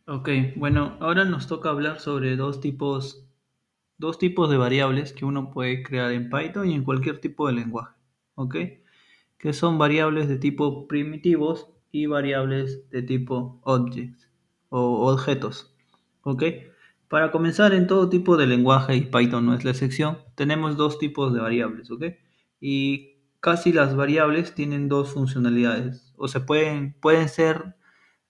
Ok, bueno, ahora nos toca hablar sobre dos tipos de variables que uno puede crear en Python y en cualquier tipo de lenguaje, ¿ok? Que son variables de tipo primitivos y variables de tipo objects o objetos, ¿ok? Para comenzar, en todo tipo de lenguaje, y Python no es la excepción, tenemos dos tipos de variables, ¿ok? Y casi las variables tienen dos funcionalidades, o se pueden ser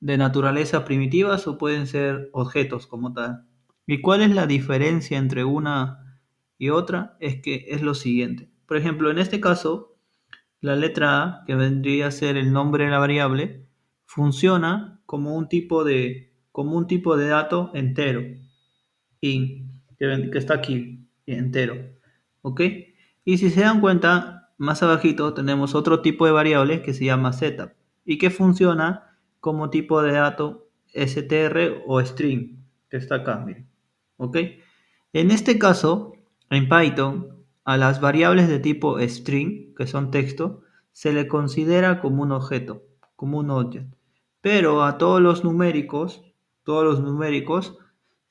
de naturaleza primitivas o pueden ser objetos como tal. ¿Y cuál es la diferencia entre una y otra? Es que es lo siguiente. Por ejemplo, en este caso, la letra A, que vendría a ser el nombre de la variable, funciona como un tipo de dato entero, que está aquí, entero. ¿Ok? Y si se dan cuenta, más abajito tenemos otro tipo de variable que se llama setup y que funciona como tipo de dato str o string, que está acá, miren. ¿Ok? En este caso, en Python, a las variables de tipo string, que son texto, se le considera como un objeto, como un object. Pero a todos los numéricos,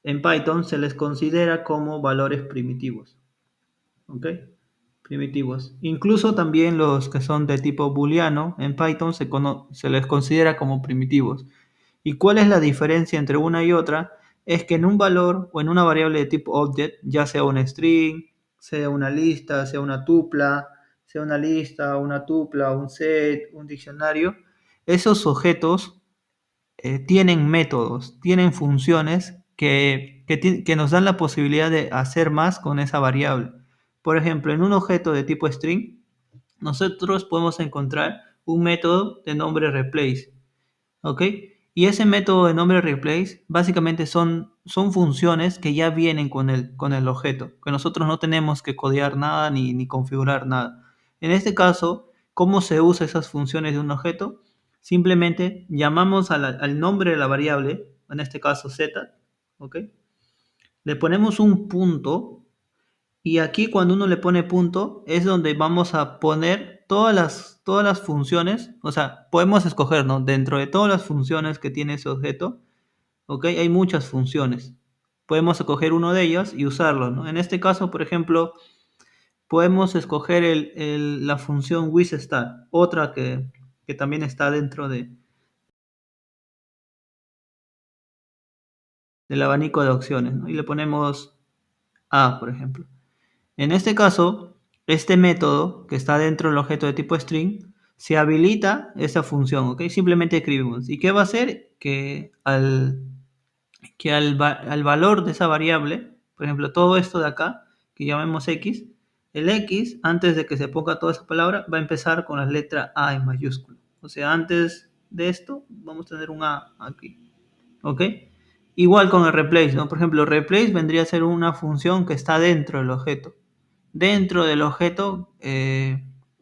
en Python se les considera como valores primitivos. ¿Ok? Primitivos. Incluso también los que son de tipo booleano, en Python se les considera como primitivos. ¿Y cuál es la diferencia entre una y otra? Es que en un valor o en una variable de tipo object, ya sea un string, sea una lista, sea una tupla, sea una lista, una tupla, un set, un diccionario, esos objetos tienen métodos, tienen funciones que nos dan la posibilidad de hacer más con esa variable. Por ejemplo, en un objeto de tipo string, nosotros podemos encontrar un método de nombre replace, ¿ok? Y ese método de nombre replace básicamente son funciones que ya vienen con el objeto, que nosotros no tenemos que codear nada ni configurar nada. En este caso, ¿cómo se usa esas funciones de un objeto? Simplemente llamamos al nombre de la variable, en este caso z, ¿ok? Le ponemos un punto y aquí cuando uno le pone punto es donde vamos a poner todas las funciones, o sea, podemos escoger, ¿no? Dentro de todas las funciones que tiene ese objeto, ¿ok? Hay muchas funciones. Podemos escoger uno de ellas y usarlo, ¿no? En este caso, por ejemplo, podemos escoger la función withStar, otra que también está dentro del abanico de opciones, ¿no? Y le ponemos A, por ejemplo. En este caso, este método que está dentro del objeto de tipo string, se habilita esa función, ¿ok? Simplemente escribimos. ¿Y qué va a hacer? Al valor de esa variable, por ejemplo, todo esto de acá, que llamemos x, el x, antes de que se ponga toda esa palabra, va a empezar con la letra A en mayúscula. O sea, antes de esto, vamos a tener un A aquí, ¿ok? Igual con el replace, ¿no? Por ejemplo, replace vendría a ser una función que está dentro del objeto dentro del objeto,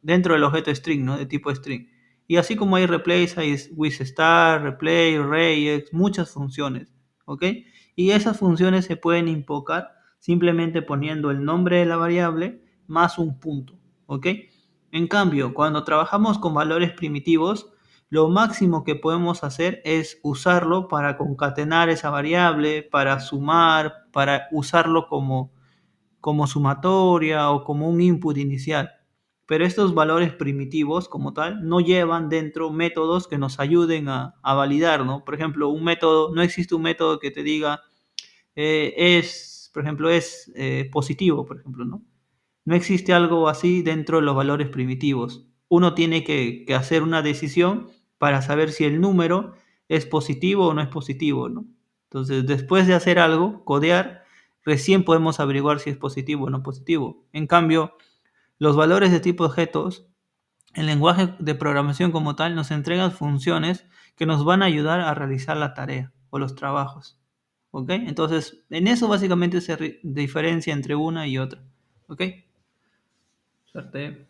dentro del objeto string, ¿no? De tipo string. Y así como hay replace, hay with star, replace, regex, muchas funciones, ¿ok? Y esas funciones se pueden invocar simplemente poniendo el nombre de la variable más un punto, ¿ok? En cambio, cuando trabajamos con valores primitivos, lo máximo que podemos hacer es usarlo para concatenar esa variable, para sumar, para usarlo como sumatoria o como un input inicial. Pero estos valores primitivos como tal no llevan dentro métodos que nos ayuden a validar, ¿no? Por ejemplo, no existe un método que te diga por ejemplo, es positivo, por ejemplo, ¿no? No existe algo así dentro de los valores primitivos. Uno tiene que hacer una decisión para saber si el número es positivo o no es positivo, ¿no? Entonces, después de hacer algo, codear, recién podemos averiguar si es positivo o no positivo. En cambio, los valores de tipo objetos, el lenguaje de programación como tal, nos entrega funciones que nos van a ayudar a realizar la tarea o los trabajos. ¿Ok? Entonces, en eso básicamente se diferencia entre una y otra. ¿Ok? Suerte.